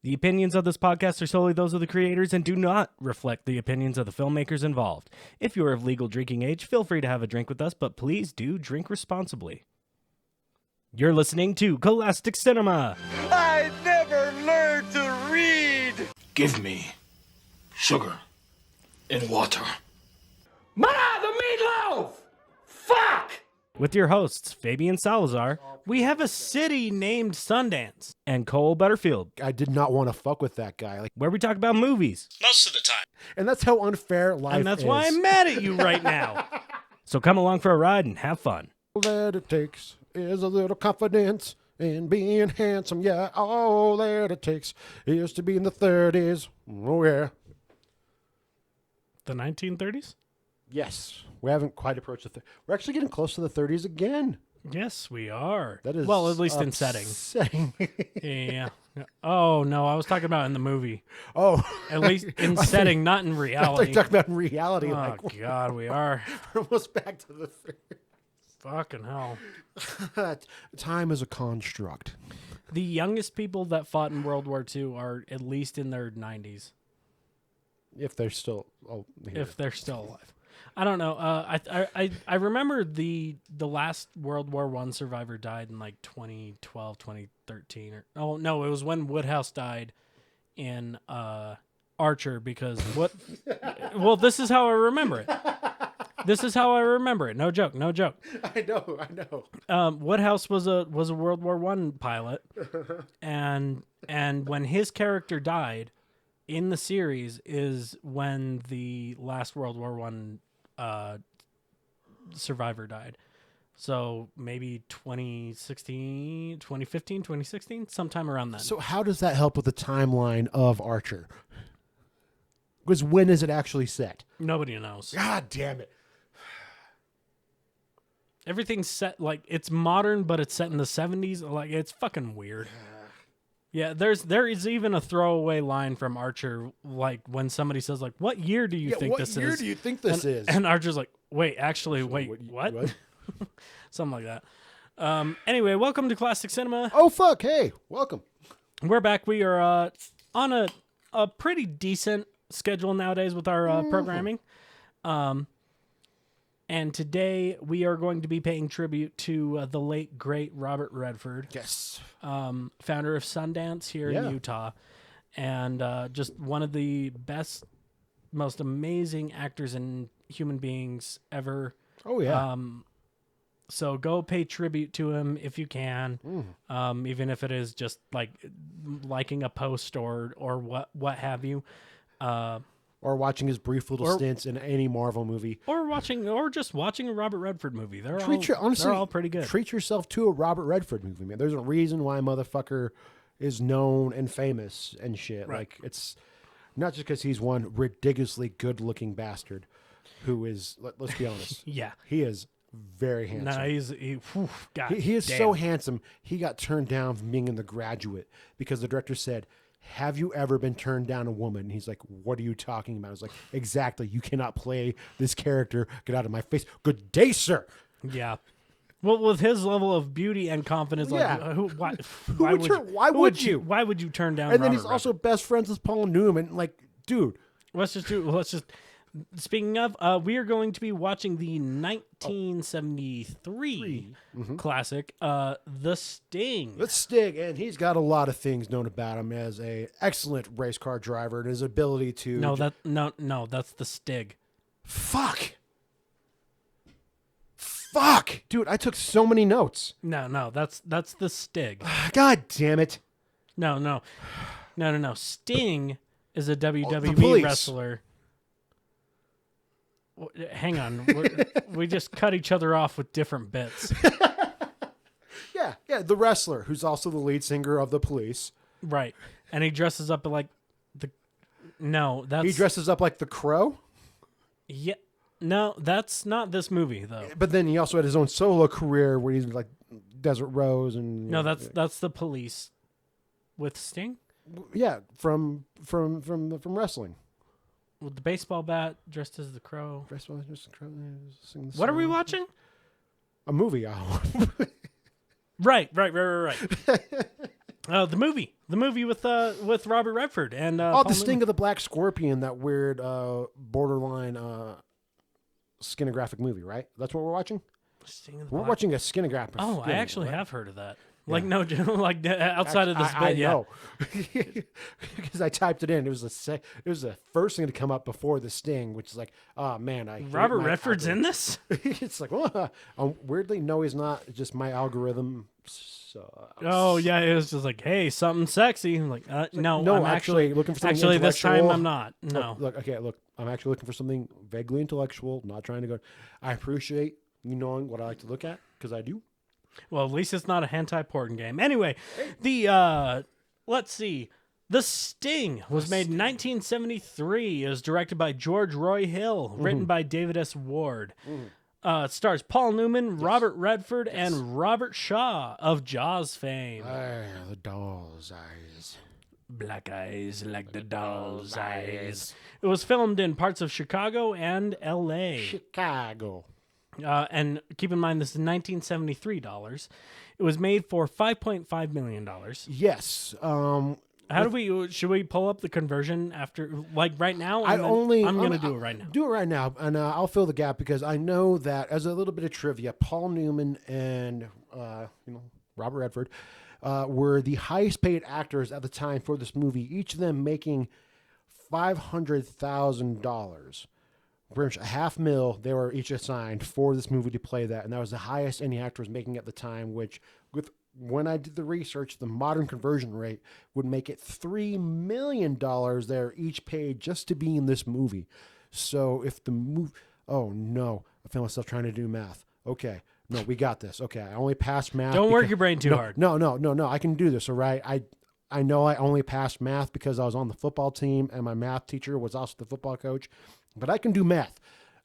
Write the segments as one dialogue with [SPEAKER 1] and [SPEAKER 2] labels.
[SPEAKER 1] The opinions of this podcast are solely those of the creators and do not reflect the opinions of the filmmakers involved. If you are of legal drinking age, feel free to have a drink with us, but please do drink responsibly. You're listening to Cole-astic Cinema.
[SPEAKER 2] I never learned to read.
[SPEAKER 3] Give me sugar and water.
[SPEAKER 2] Ma, the meatloaf! Fuck!
[SPEAKER 1] With your hosts, Fabian Salazar, we have a city named Sundance, and Cole Butterfield,
[SPEAKER 4] I did not want to fuck with that guy.
[SPEAKER 1] where we talk about movies.
[SPEAKER 3] Most of the time.
[SPEAKER 4] And that's how unfair life is.
[SPEAKER 1] And that's why I'm mad at you right now. So come along for a ride and have fun.
[SPEAKER 4] All that it takes is a little confidence in being handsome. Yeah, all that it takes is to be in the 30s. Oh, yeah.
[SPEAKER 1] The 1930s?
[SPEAKER 4] Yes. We haven't quite approached the We're actually getting close to the 30s again.
[SPEAKER 1] Yes, we are.
[SPEAKER 4] That is
[SPEAKER 1] well, at least in setting.
[SPEAKER 4] Setting.
[SPEAKER 1] Yeah. Oh, no, I was talking about in the movie.
[SPEAKER 4] Oh.
[SPEAKER 1] At least in setting, not in
[SPEAKER 4] I thought
[SPEAKER 1] reality.
[SPEAKER 4] you talking about in reality.
[SPEAKER 1] Oh,
[SPEAKER 4] like,
[SPEAKER 1] God, we are.
[SPEAKER 4] we're almost back to the 30s.
[SPEAKER 1] Fucking hell.
[SPEAKER 4] Time is a construct.
[SPEAKER 1] The youngest people that fought in World War II are at least in their 90s.
[SPEAKER 4] If they're still... here.
[SPEAKER 1] If they're still alive. I don't know. I remember the last World War I survivor died in like 2012, 2013. Oh, no, it was when Woodhouse died in Archer because what... Well, this is how I remember it. This is how I remember it. No joke. No joke.
[SPEAKER 4] I know.
[SPEAKER 1] Woodhouse was a World War I pilot, and when his character died in the series is when the last World War I survivor died. So maybe 2015, 2016, sometime around then.
[SPEAKER 4] So how does that help with the timeline of Archer? Because when is it actually set?
[SPEAKER 1] Nobody knows.
[SPEAKER 4] God damn it.
[SPEAKER 1] Everything's set like it's modern, but it's set in the 70s. Like it's fucking weird. Yeah, there is even a throwaway line from Archer, like when somebody says, like, "What year do you think this is?"
[SPEAKER 4] What year do you think this is?
[SPEAKER 1] And Archer's like, "Wait, actually, what?" Something like that. Anyway, welcome to Classic Cinema.
[SPEAKER 4] Oh fuck! Hey, welcome.
[SPEAKER 1] We're back. We are on a pretty decent schedule nowadays with our programming. And today we are going to be paying tribute to the late, great Robert Redford.
[SPEAKER 4] Yes.
[SPEAKER 1] Founder of Sundance here in Utah. And just one of the best, most amazing actors and human beings ever.
[SPEAKER 4] Oh, yeah.
[SPEAKER 1] So go pay tribute to him if you can, even if it is just like liking a post or what have you.
[SPEAKER 4] Or watching his brief little stints in any Marvel movie.
[SPEAKER 1] Or just watching a Robert Redford movie. They're all pretty good.
[SPEAKER 4] Treat yourself to a Robert Redford movie, man. There's a reason why motherfucker is known and famous and shit.
[SPEAKER 1] Right.
[SPEAKER 4] Like, it's not just because he's one ridiculously good-looking bastard who is, let's be honest.
[SPEAKER 1] Yeah.
[SPEAKER 4] He is very handsome.
[SPEAKER 1] No, God
[SPEAKER 4] He is
[SPEAKER 1] damn.
[SPEAKER 4] so handsome, he got turned down from being in The Graduate because the director said, "Have you ever been turned down a woman?" And he's like, "What are you talking about?" I was like, "Exactly. You cannot play this character. Get out of my face." Good day, sir.
[SPEAKER 1] Yeah. Well, with his level of beauty and confidence,
[SPEAKER 4] Yeah.
[SPEAKER 1] like,
[SPEAKER 4] Why would you?
[SPEAKER 1] Why would you turn down?
[SPEAKER 4] And then
[SPEAKER 1] Robert
[SPEAKER 4] he's also best friends with Paul Newman. Like, dude.
[SPEAKER 1] Speaking of, we are going to be watching the 1973 classic, The Sting.
[SPEAKER 4] Let's Sting, and he's got a lot of things known about him as a excellent race car driver and his ability to.
[SPEAKER 1] No, that's the Stig.
[SPEAKER 4] Fuck, dude! I took so many notes.
[SPEAKER 1] No, that's the Stig.
[SPEAKER 4] God damn it!
[SPEAKER 1] No. Sting is a WWE
[SPEAKER 4] police.
[SPEAKER 1] wrestler. Hang on, we just cut each other off with different bits.
[SPEAKER 4] Yeah, the wrestler who's also the lead singer of the Police.
[SPEAKER 1] Right, and he dresses up like
[SPEAKER 4] he dresses up like the Crow.
[SPEAKER 1] Yeah, no, that's not this movie though.
[SPEAKER 4] But then he also had his own solo career where he's like Desert Rose and.
[SPEAKER 1] No, that's the Police with Sting.
[SPEAKER 4] Yeah, from wrestling.
[SPEAKER 1] With the baseball bat, dressed as the Crow.
[SPEAKER 4] What
[SPEAKER 1] are we watching?
[SPEAKER 4] A movie.
[SPEAKER 1] Right. The movie with Robert Redford and
[SPEAKER 4] The Sting of the Black Scorpion, that weird borderline skinographic movie, right? That's what we're watching. We're watching a skinographic.
[SPEAKER 1] Oh, I actually have heard of that. Like no, like outside of this bit,
[SPEAKER 4] I know, because I typed it in. It was the first thing to come up before the Sting, which is like, oh man,
[SPEAKER 1] Robert Redford's in this.
[SPEAKER 4] It's like, weirdly, no, he's not. It's just my algorithm sucks.
[SPEAKER 1] Oh yeah, it was just like, hey, something sexy. I'm like, no,
[SPEAKER 4] no,
[SPEAKER 1] I'm
[SPEAKER 4] actually looking for something.
[SPEAKER 1] Actually, this time
[SPEAKER 4] intellectual.
[SPEAKER 1] I'm not. No,
[SPEAKER 4] look, I'm actually looking for something vaguely intellectual. Not trying to go. I appreciate you knowing what I like to look at, because I do.
[SPEAKER 1] Well, at least it's not a hentai porn game. Anyway, the let's see. The Sting was made in 1973. It was directed by George Roy Hill, written by David S. Ward. It stars Paul Newman, Robert Redford, and Robert Shaw of Jaws fame.
[SPEAKER 4] The doll's eyes.
[SPEAKER 1] Black eyes like the doll's eyes. It was filmed in parts of Chicago and L.A.
[SPEAKER 4] Chicago.
[SPEAKER 1] And keep in mind, this is $1973. It was made for $5.5 million.
[SPEAKER 4] Yes.
[SPEAKER 1] Should we pull up the conversion after, like right now? I'm going to do it right now.
[SPEAKER 4] Do it right now, and I'll fill the gap, because I know that, as a little bit of trivia, Paul Newman and Robert Redford were the highest paid actors at the time for this movie, each of them making $500,000. Pretty much $500,000 they were each assigned for this movie to play that, and that was the highest any actor was making at the time, which, when I did the research, the modern conversion rate would make it $3 million they're each paid just to be in this movie. So if the movie... Oh, no. I found myself trying to do math. Okay. No, we got this. Okay, I only passed math.
[SPEAKER 1] Don't work your brain too hard.
[SPEAKER 4] No. I can do this, all right? I know I only passed math because I was on the football team, and my math teacher was also the football coach. But I can do math.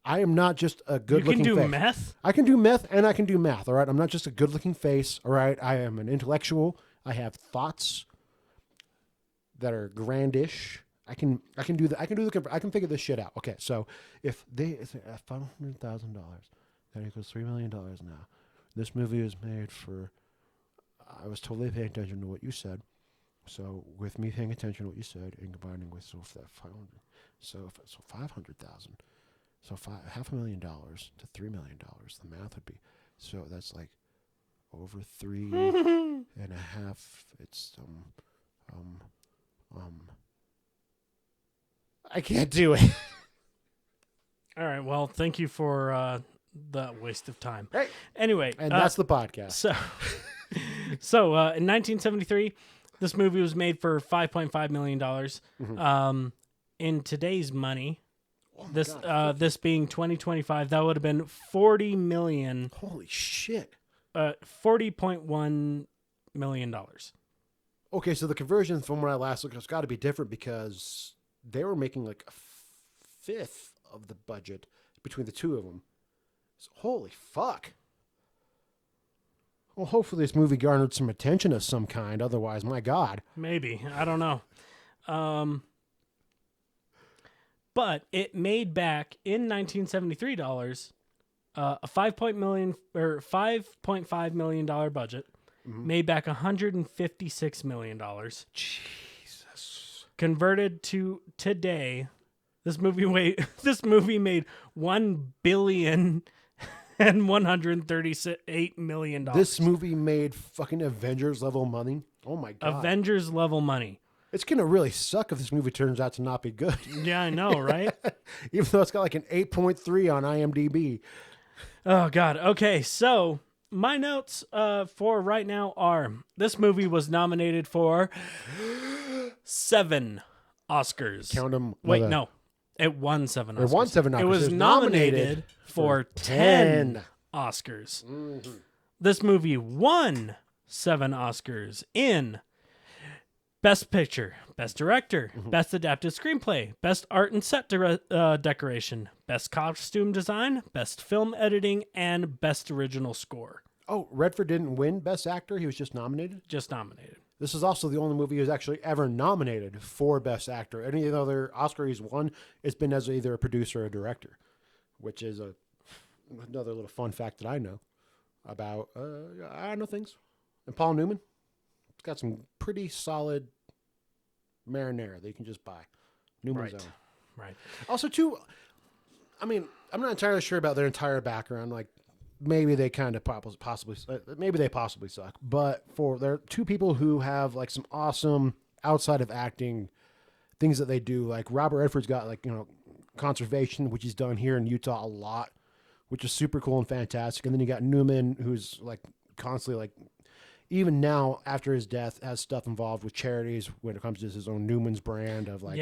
[SPEAKER 4] I am not just a good-looking face.
[SPEAKER 1] You can do meth?
[SPEAKER 4] I can do meth, and I can do math, all right? I'm not just a good-looking face, all right? I am an intellectual. I have thoughts that are grandish. I can do that. I can figure this shit out. Okay, so if it's $500,000, that equals $3 million now. This movie was made for... I was totally paying attention to what you said. So with me paying attention to what you said and combining with that 500, so 500,000, so $500,000 to $3 million, the math would be, so that's like over 3.5. It's I can't do it.
[SPEAKER 1] All right. Well, thank you for that waste of time.
[SPEAKER 4] Hey.
[SPEAKER 1] Anyway,
[SPEAKER 4] and that's the podcast.
[SPEAKER 1] So in 1973. This movie was made for $5.5 million. In today's money, this being 2025, that would have been $40 million.
[SPEAKER 4] Holy shit!
[SPEAKER 1] $40.1 million.
[SPEAKER 4] Okay, so the conversion from when I last looked has got to be different, because they were making like a fifth of the budget between the two of them. So, holy fuck! Well, hopefully this movie garnered some attention of some kind. Otherwise, my God.
[SPEAKER 1] Maybe. I don't know. But it made back in $1973 a $5.5 million budget. Made back $156 million.
[SPEAKER 4] Jesus.
[SPEAKER 1] Converted to today, this movie made $1 billion and $138 million.
[SPEAKER 4] This movie made fucking Avengers level money. Oh my God.
[SPEAKER 1] Avengers level money.
[SPEAKER 4] It's going to really suck if this movie turns out to not be good.
[SPEAKER 1] Yeah, I know, right?
[SPEAKER 4] Even though it's got like an 8.3 on IMDb.
[SPEAKER 1] Oh, God. Okay, so my notes for right now are, this movie was nominated for 7 Oscars.
[SPEAKER 4] Count them.
[SPEAKER 1] Wait, no. It won 7 Oscars.
[SPEAKER 4] It won 7 Oscars.
[SPEAKER 1] It was nominated for 10 Oscars. Mm-hmm. This movie won 7 Oscars in Best Picture, Best Director, Best Adapted Screenplay, Best Art and Set Decoration, Best Costume Design, Best Film Editing, and Best Original Score.
[SPEAKER 4] Oh, Redford didn't win Best Actor? He was just nominated?
[SPEAKER 1] Just nominated.
[SPEAKER 4] This is also the only movie he was actually ever nominated for Best Actor. Any other Oscar he's won, it's been as either a producer or a director, which is another little fun fact that I know about. I know things. And Paul Newman, he's got some pretty solid marinara that you can just buy. Newman's Own.
[SPEAKER 1] Right.
[SPEAKER 4] Also, too, I mean, I'm not entirely sure about their entire background. Like, maybe they kind of possibly suck. But there are two people who have like some awesome outside of acting things that they do. Like Robert Redford's got like, conservation, which he's done here in Utah a lot, which is super cool and fantastic. And then you got Newman, who's like constantly like, even now after his death, has stuff involved with charities when it comes to his own Newman's brand of like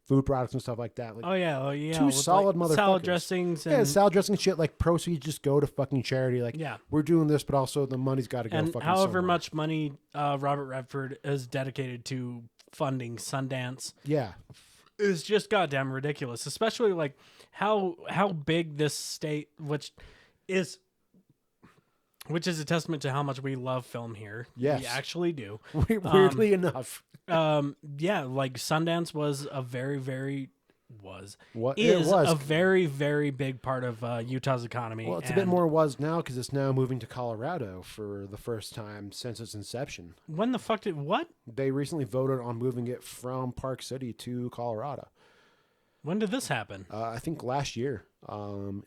[SPEAKER 4] food products and stuff like that. Like,
[SPEAKER 1] oh yeah.
[SPEAKER 4] two solid
[SPEAKER 1] like
[SPEAKER 4] motherfuckers.
[SPEAKER 1] Salad dressings. And...
[SPEAKER 4] salad dressing shit. Like proceeds just go to fucking charity. Like we're doing this, but also the money's got to go.
[SPEAKER 1] And
[SPEAKER 4] fucking
[SPEAKER 1] however
[SPEAKER 4] somewhere.
[SPEAKER 1] much money Robert Redford is dedicated to funding Sundance, is just goddamn ridiculous. Especially like how big this state, which is a testament to how much we love film here.
[SPEAKER 4] Yes.
[SPEAKER 1] We actually do.
[SPEAKER 4] Weirdly enough.
[SPEAKER 1] Like Sundance was a very, very a very, very big part of Utah's economy.
[SPEAKER 4] Well, it's a bit more was now because it's now moving to Colorado for the first time since its inception.
[SPEAKER 1] When the fuck what?
[SPEAKER 4] They recently voted on moving it from Park City to Colorado.
[SPEAKER 1] When did this happen?
[SPEAKER 4] I think last year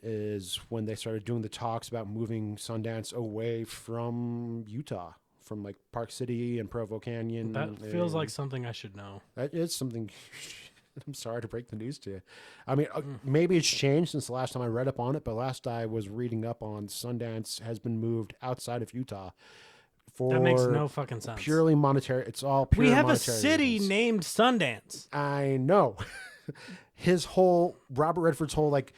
[SPEAKER 4] is when they started doing the talks about moving Sundance away from Utah, from like Park City and Provo Canyon.
[SPEAKER 1] That feels like something I should know.
[SPEAKER 4] That is something. I'm sorry to break the news to you. I mean, maybe it's changed since the last time I read up on it, but last I was reading up on, Sundance has been moved outside of Utah. For
[SPEAKER 1] that makes no fucking sense.
[SPEAKER 4] Purely monetary. It's all pure monetary.
[SPEAKER 1] We have a city named Sundance.
[SPEAKER 4] I know. Robert Redford's whole like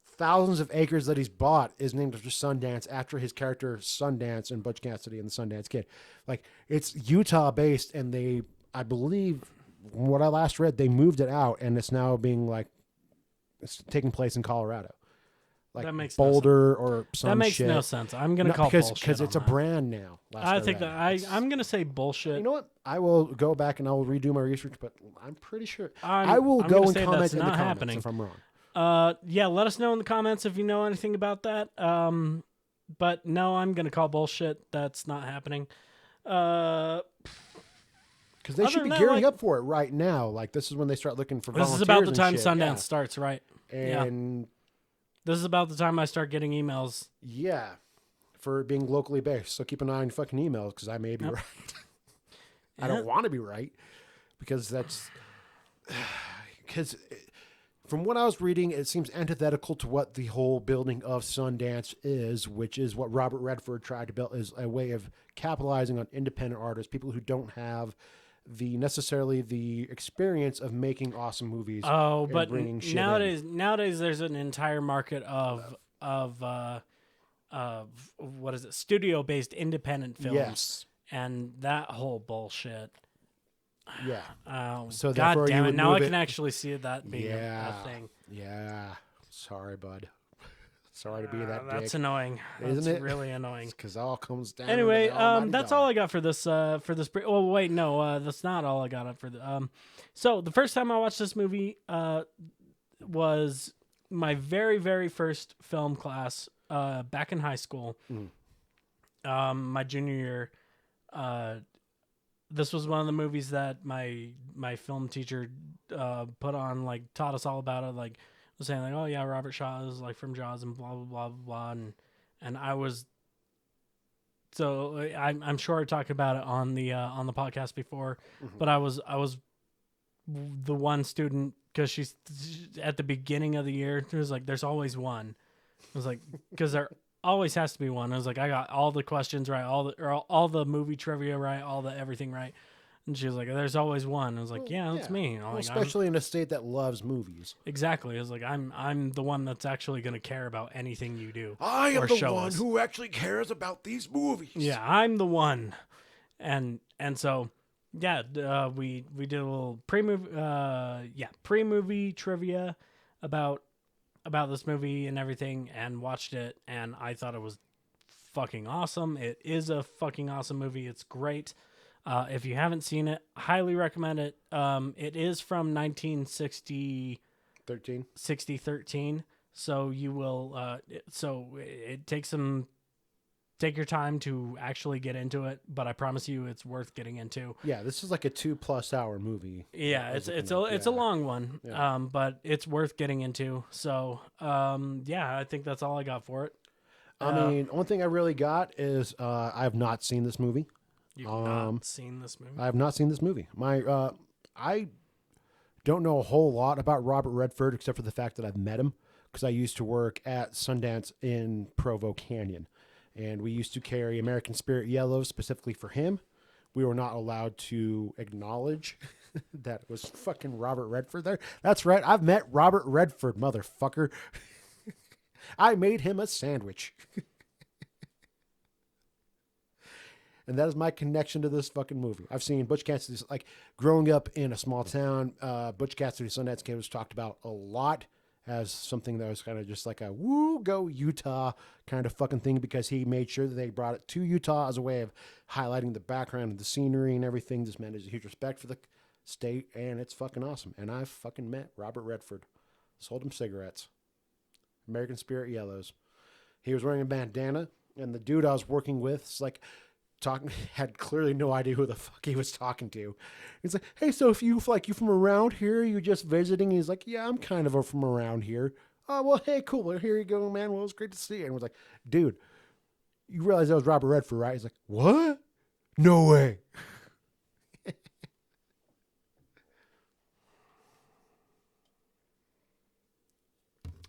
[SPEAKER 4] thousands of acres that he's bought is named after Sundance, after his character Sundance in Butch Cassidy and the Sundance Kid. Like, it's Utah based, and I believe, what I last read, they moved it out, and it's now being like, it's taking place in Colorado. Like
[SPEAKER 1] that makes
[SPEAKER 4] Boulder
[SPEAKER 1] no
[SPEAKER 4] or some shit.
[SPEAKER 1] That makes no sense. I'm going to call bullshit
[SPEAKER 4] because it's a brand now.
[SPEAKER 1] I think that I'm going to say bullshit.
[SPEAKER 4] You know what? I will go back and I will redo my research, but I'm pretty sure
[SPEAKER 1] I
[SPEAKER 4] will go and comment
[SPEAKER 1] that's
[SPEAKER 4] in the
[SPEAKER 1] not
[SPEAKER 4] comments
[SPEAKER 1] happening.
[SPEAKER 4] if I'm wrong.
[SPEAKER 1] Let us know in the comments if you know anything about that. But no, I'm going to call bullshit. That's not happening.
[SPEAKER 4] Because they should be gearing up for it right now. Like, this is when they start looking for volunteers.
[SPEAKER 1] This is about the time
[SPEAKER 4] shit.
[SPEAKER 1] Sundance starts, right?
[SPEAKER 4] And
[SPEAKER 1] this is about the time I start getting emails.
[SPEAKER 4] Yeah, for being locally based. So keep an eye on your fucking emails, because I may be right. I don't want to be right, because from what I was reading, it seems antithetical to what the whole building of Sundance is, which is what Robert Redford tried to build, is a way of capitalizing on independent artists, people who don't have necessarily the experience of making awesome movies.
[SPEAKER 1] Oh, but
[SPEAKER 4] nowadays
[SPEAKER 1] there's an entire market of what is it? Studio-based independent films.
[SPEAKER 4] Yes.
[SPEAKER 1] And that whole bullshit.
[SPEAKER 4] Yeah.
[SPEAKER 1] So God damn it! Now I can actually see that being a thing.
[SPEAKER 4] Yeah. Sorry, bud. Sorry to be that dick.
[SPEAKER 1] That's annoying.
[SPEAKER 4] Isn't it?
[SPEAKER 1] Really annoying.
[SPEAKER 4] Because it all comes down.
[SPEAKER 1] Anyway,
[SPEAKER 4] to
[SPEAKER 1] that's all I got for this. Oh wait, no, that's not all I got up for the. So the first time I watched this movie was my very, very first film class back in high school. My junior year. This was one of the movies that my film teacher put on, like, taught us all about it, like, was saying like, oh yeah, Robert Shaw is like from Jaws and blah blah blah blah, and I was, so I'm sure I talked about it on the podcast before, but I was the one student, because she's at the beginning of the year, it was like, there's always one. I was like, because there always has to be one. I was like, I got all the questions right, all the movie trivia right, all the everything right. And she was like, there's always one. I was like, yeah, that's me.
[SPEAKER 4] Well, especially in a state that loves movies.
[SPEAKER 1] Exactly. I was like, I'm the one that's actually going to care about anything you do.
[SPEAKER 4] I am the one who actually cares about these movies.
[SPEAKER 1] Yeah, I'm the one. And so, yeah, we did a little pre-movie trivia about this movie and everything, and watched it, and I thought it was fucking awesome. It is a fucking awesome movie. It's great. If you haven't seen it, highly recommend it. It is from 1913. So you will. So it takes some take your time to actually get into it, but I promise you it's worth getting into.
[SPEAKER 4] Yeah, this is like a 2+ hour movie.
[SPEAKER 1] Yeah, it's a long one, but it's worth getting into. So, yeah, I think that's all I got for it.
[SPEAKER 4] I mean, one thing I really got is I have not seen this movie.
[SPEAKER 1] You've not seen this movie?
[SPEAKER 4] I have not seen this movie. I don't know a whole lot about Robert Redford except for the fact that I've met him because I used to work at Sundance in Provo Canyon, and we used to carry American Spirit yellows specifically for him. We were not allowed to acknowledge that it was fucking Robert Redford there. That's right. I've met Robert Redford, motherfucker. I made him a sandwich. And that is my connection to this fucking movie. I've seen Butch Cassidy, like growing up in a small town, Butch Cassidy Sundance Kid was talked about a lot as something that was kind of just like a woo, go Utah kind of fucking thing because he made sure that they brought it to Utah as a way of highlighting the background and the scenery and everything. This man has a huge respect for the state, and it's fucking awesome. And I fucking met Robert Redford. Sold him cigarettes. American Spirit yellows. He was wearing a bandana, and the dude I was working with is like, had clearly no idea who the fuck he was talking to. He's like, hey, so if you from around here, you just visiting? And he's like, yeah, I'm kind of from around here. Oh, well, hey, cool. Well, here you go, man. Well, it was great to see you. And I was like, dude, you realize that was Robert Redford, right? He's like, what? No way.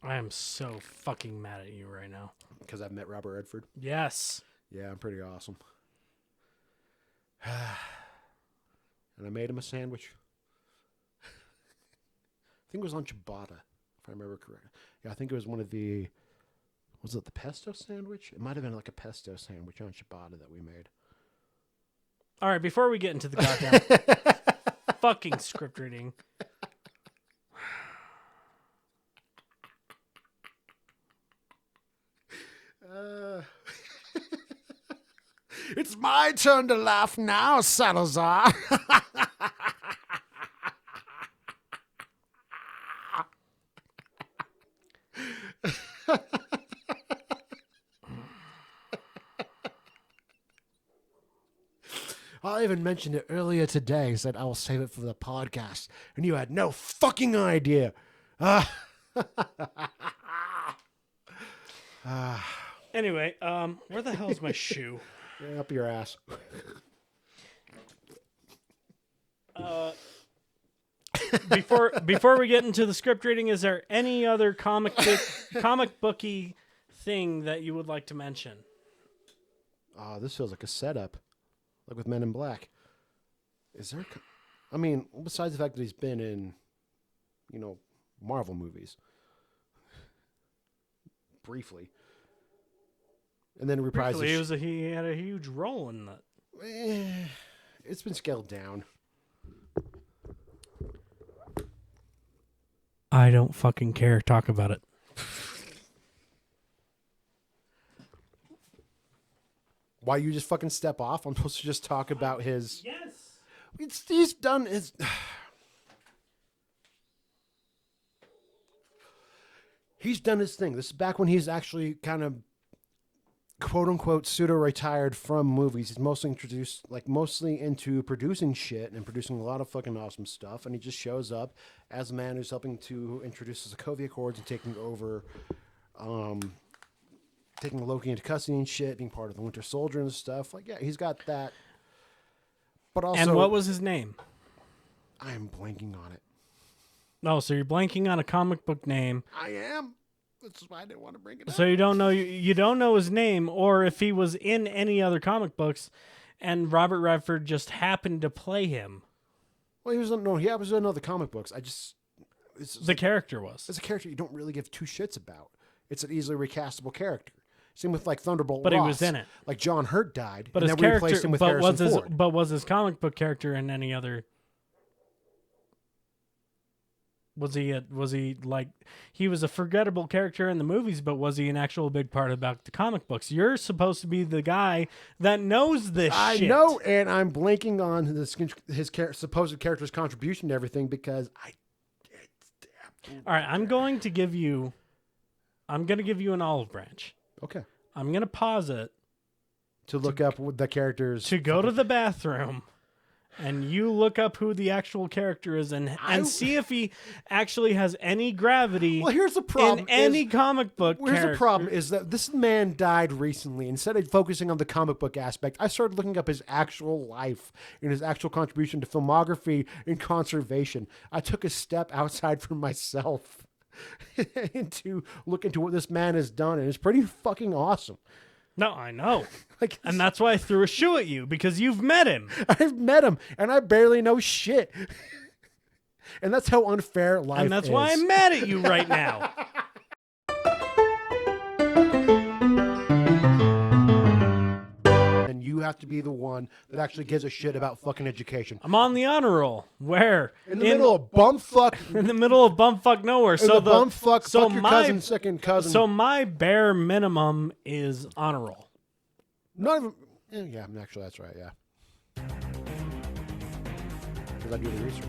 [SPEAKER 1] I am so fucking mad at you right now.
[SPEAKER 4] Because I've met Robert Redford?
[SPEAKER 1] Yes.
[SPEAKER 4] Yeah, I'm pretty awesome. And I made him a sandwich. I think it was on ciabatta, if I remember correctly. Yeah, I think it was one of the... Was it the pesto sandwich? It might have been like a pesto sandwich on ciabatta that we made.
[SPEAKER 1] All right, before we get into the goddamn fucking script reading...
[SPEAKER 4] It's my turn to laugh now, Salazar. I even mentioned it earlier today. Said I will save it for the podcast, and you had no fucking idea.
[SPEAKER 1] Anyway, where the hell is my shoe?
[SPEAKER 4] Yeah, up your ass.
[SPEAKER 1] Before we get into the script reading, is there any other comic booky thing that you would like to mention?
[SPEAKER 4] This feels like a setup, like with Men in Black. Is there? I mean, besides the fact that he's been in, Marvel movies, briefly. And then reprised.
[SPEAKER 1] He had a huge role in that.
[SPEAKER 4] It's been scaled down.
[SPEAKER 1] I don't fucking care. Talk about it.
[SPEAKER 4] Why you just fucking step off? I'm supposed to just talk about his.
[SPEAKER 1] Yes.
[SPEAKER 4] He's done his. He's done his thing. This is back when he's actually kind of quote unquote pseudo retired from movies. He's mostly into producing shit and producing a lot of fucking awesome stuff. And he just shows up as a man who's helping to introduce the Sokovia Accords and taking over, taking Loki into custody and shit, being part of the Winter Soldier and stuff. Like, yeah, he's got that. But also,
[SPEAKER 1] and what was his name?
[SPEAKER 4] I am blanking on it.
[SPEAKER 1] No, so you're blanking on a comic book name.
[SPEAKER 4] I am. That's why I didn't want to bring it up.
[SPEAKER 1] So you don't know his name, or if he was in any other comic books, and Robert Redford just happened to play him.
[SPEAKER 4] Well, he was in other comic books.
[SPEAKER 1] Character was.
[SPEAKER 4] It's a character you don't really give two shits about. It's an easily recastable character. Same with like Thunderbolt
[SPEAKER 1] But
[SPEAKER 4] Ross.
[SPEAKER 1] he was in it.
[SPEAKER 4] Like John Hurt died,
[SPEAKER 1] But
[SPEAKER 4] and
[SPEAKER 1] his
[SPEAKER 4] then we
[SPEAKER 1] character,
[SPEAKER 4] replaced him with Harrison Ford.
[SPEAKER 1] But was his comic book character in any other? Was he like he was a forgettable character in the movies, but was he an actual big part about the comic books? You're supposed to be the guy that knows this shit.
[SPEAKER 4] I know, and I'm blanking on his supposed character's contribution to everything because
[SPEAKER 1] All right, I'm going to give you an olive branch.
[SPEAKER 4] Okay.
[SPEAKER 1] I'm going to pause it
[SPEAKER 4] to look up what the characters.
[SPEAKER 1] To go to the bathroom. And you look up who the actual character is and see if he actually has any gravity.
[SPEAKER 4] Well, here's the problem.
[SPEAKER 1] In any comic book
[SPEAKER 4] Here's
[SPEAKER 1] character.
[SPEAKER 4] the problem is that this man died recently. Instead of focusing on the comic book aspect, I started looking up his actual life and his actual contribution to filmography and conservation. I took a step outside from myself to look into what this man has done, and it's pretty fucking awesome.
[SPEAKER 1] No, I know.
[SPEAKER 4] Like,
[SPEAKER 1] And that's why I threw a shoe at you, because you've met him.
[SPEAKER 4] I've met him, and I barely know shit. And that's how unfair life is.
[SPEAKER 1] And that's why I'm mad at you right now.
[SPEAKER 4] And you have to be the one that actually gives a shit about fucking education.
[SPEAKER 1] I'm on the honor roll. Where?
[SPEAKER 4] In the middle of bumfuck.
[SPEAKER 1] In the middle of bumfuck nowhere. So
[SPEAKER 4] the bumfuck, fuck your cousin, second cousin.
[SPEAKER 1] So my bare minimum is honor roll.
[SPEAKER 4] Not even. Yeah, actually, that's right. Yeah. Because I do the research.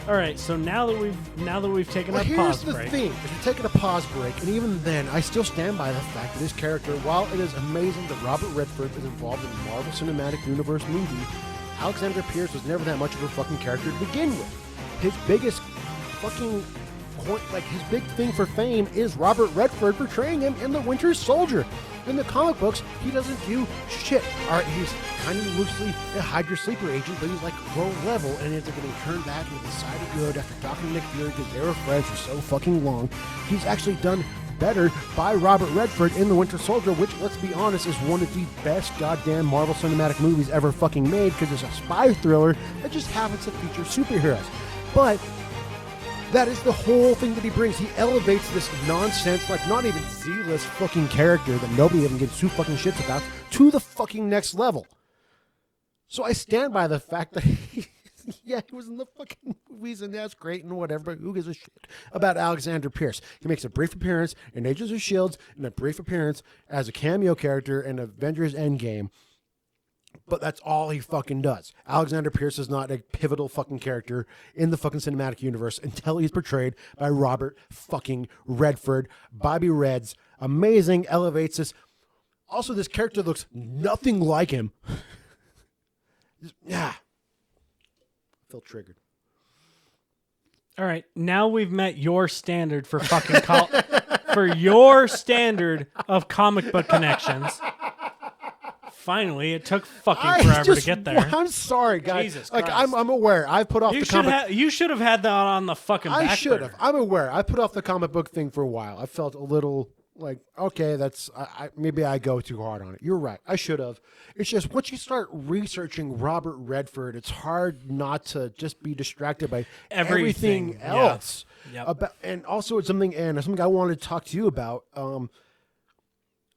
[SPEAKER 1] All right. So now that we've taken a
[SPEAKER 4] Here's
[SPEAKER 1] pause
[SPEAKER 4] the
[SPEAKER 1] break.
[SPEAKER 4] thing: is we're taking a pause break, and even then, I still stand by the fact that this character, while it is amazing that Robert Redford is involved in the Marvel Cinematic Universe movie, Alexander Pierce was never that much of a fucking character to begin with. His biggest fucking point, like his big thing for fame, is Robert Redford portraying him in The Winter Soldier. In the comic books, he doesn't do shit. All right, he's kind of loosely a Hydra sleeper agent, but he's like low level, and ends up getting turned back into the side of good after talking to Nick Fury because they were friends for so fucking long. He's actually done better by Robert Redford in The Winter Soldier, which, let's be honest, is one of the best goddamn Marvel Cinematic movies ever fucking made, because it's a spy thriller that just happens to feature superheroes. But that is the whole thing that he brings. He elevates this nonsense, like not even Z-list fucking character that nobody even gives two fucking shits about, to the fucking next level. So I stand by the fact that he was in the fucking movies, and that's great and whatever, but who gives a shit about Alexander Pierce? He makes a brief appearance in Agents of S.H.I.E.L.D. and a brief appearance as a cameo character in Avengers Endgame. But that's all he fucking does. Alexander Pierce is not a pivotal fucking character in the fucking cinematic universe until he's portrayed by Robert fucking Redford. Bobby Reds, amazing, elevates this. Also, this character looks nothing like him. Yeah. I feel triggered.
[SPEAKER 1] All right, now we've met your standard for fucking for your standard of comic book connections. Finally, it took fucking forever to get there.
[SPEAKER 4] I'm sorry, guys.
[SPEAKER 1] Jesus
[SPEAKER 4] like
[SPEAKER 1] Christ.
[SPEAKER 4] I'm aware. I've put off the comic.
[SPEAKER 1] You should have had that on the fucking back
[SPEAKER 4] I should
[SPEAKER 1] burner.
[SPEAKER 4] have. I'm aware. I put off the comic book thing for a while. I felt a little like, okay, that's maybe I go too hard on it. You're right. I should have. It's just once you start researching Robert Redford, it's hard not to just be distracted by everything else.
[SPEAKER 1] Yeah. Yep.
[SPEAKER 4] And also it's something I wanted to talk to you about.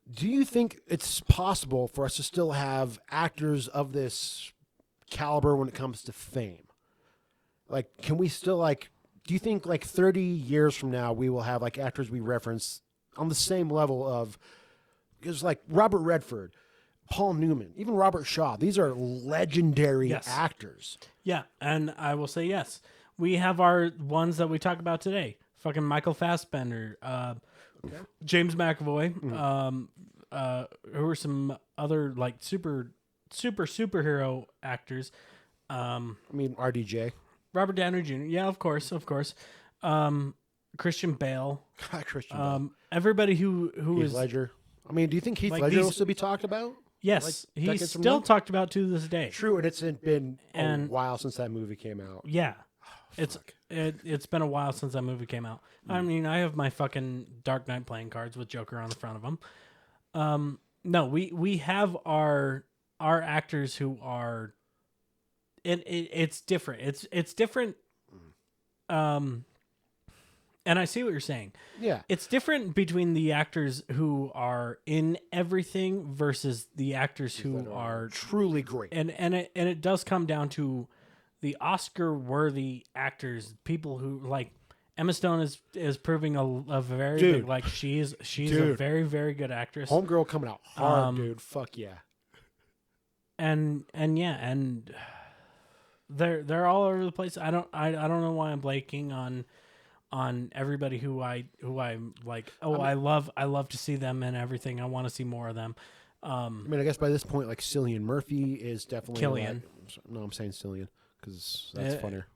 [SPEAKER 4] Do you think it's possible for us to still have actors of this caliber when it comes to fame? Like, can we still, like, do you think, like, 30 years from now we will have, like, actors we reference on the same level of, because, like, Robert Redford, Paul Newman, even Robert Shaw, these are legendary actors.
[SPEAKER 1] Yeah, and I will say yes. We have our ones that we talk about today. Fucking Michael Fassbender, James McAvoy, who are some other like superhero actors.
[SPEAKER 4] I mean, RDJ.
[SPEAKER 1] Robert Downey Jr. Yeah, of course. Christian Bale.
[SPEAKER 4] Christian Bale.
[SPEAKER 1] Everybody who
[SPEAKER 4] Heath
[SPEAKER 1] is
[SPEAKER 4] Ledger. I mean, do you think Heath
[SPEAKER 1] like
[SPEAKER 4] Ledger
[SPEAKER 1] these-
[SPEAKER 4] will still be talked about?
[SPEAKER 1] yes,
[SPEAKER 4] Like,
[SPEAKER 1] he's
[SPEAKER 4] decades from
[SPEAKER 1] still
[SPEAKER 4] now?
[SPEAKER 1] talked about to this day.
[SPEAKER 4] True, and it's been
[SPEAKER 1] And-
[SPEAKER 4] a while since that movie came out.
[SPEAKER 1] Yeah. It's been a while since that movie came out. I mean, I have my fucking Dark Knight playing cards with Joker on the front of them. No, we have our actors who are. It's different. It's different. And I see what you're saying.
[SPEAKER 4] Yeah.
[SPEAKER 1] It's different between the actors who are in everything versus the actors who are
[SPEAKER 4] truly great.
[SPEAKER 1] and it does come down to the Oscar-worthy actors, people who like Emma Stone is proving a very
[SPEAKER 4] Dude.
[SPEAKER 1] big, like she's a
[SPEAKER 4] Dude.
[SPEAKER 1] very, very good actress.
[SPEAKER 4] Homegirl coming out hard, dude. Fuck yeah.
[SPEAKER 1] And they're all over the place. I don't know why I'm blanking on everybody who I'm like, I love to see them and everything. I want to see more of them.
[SPEAKER 4] I mean, I guess by this point, like Cillian Murphy is definitely
[SPEAKER 1] Killian.
[SPEAKER 4] no, I'm saying Cillian because that's funnier.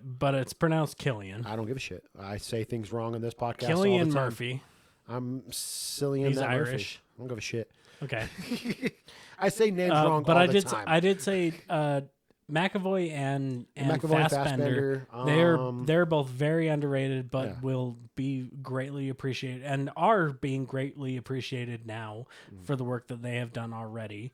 [SPEAKER 1] But it's pronounced Killian.
[SPEAKER 4] I don't give a shit. I say things wrong on this podcast all
[SPEAKER 1] Killian
[SPEAKER 4] the time.
[SPEAKER 1] Murphy.
[SPEAKER 4] I'm Cillian.
[SPEAKER 1] He's
[SPEAKER 4] that Murphy.
[SPEAKER 1] Irish.
[SPEAKER 4] I don't give a shit.
[SPEAKER 1] Okay.
[SPEAKER 4] I say names wrong
[SPEAKER 1] but
[SPEAKER 4] all
[SPEAKER 1] I
[SPEAKER 4] the
[SPEAKER 1] did
[SPEAKER 4] time.
[SPEAKER 1] I did say McAvoy and
[SPEAKER 4] McAvoy and
[SPEAKER 1] Fassbender.
[SPEAKER 4] Fassbender,
[SPEAKER 1] They're both very underrated, but
[SPEAKER 4] Yeah.
[SPEAKER 1] will be greatly appreciated and are being greatly appreciated now for the work that they have done already.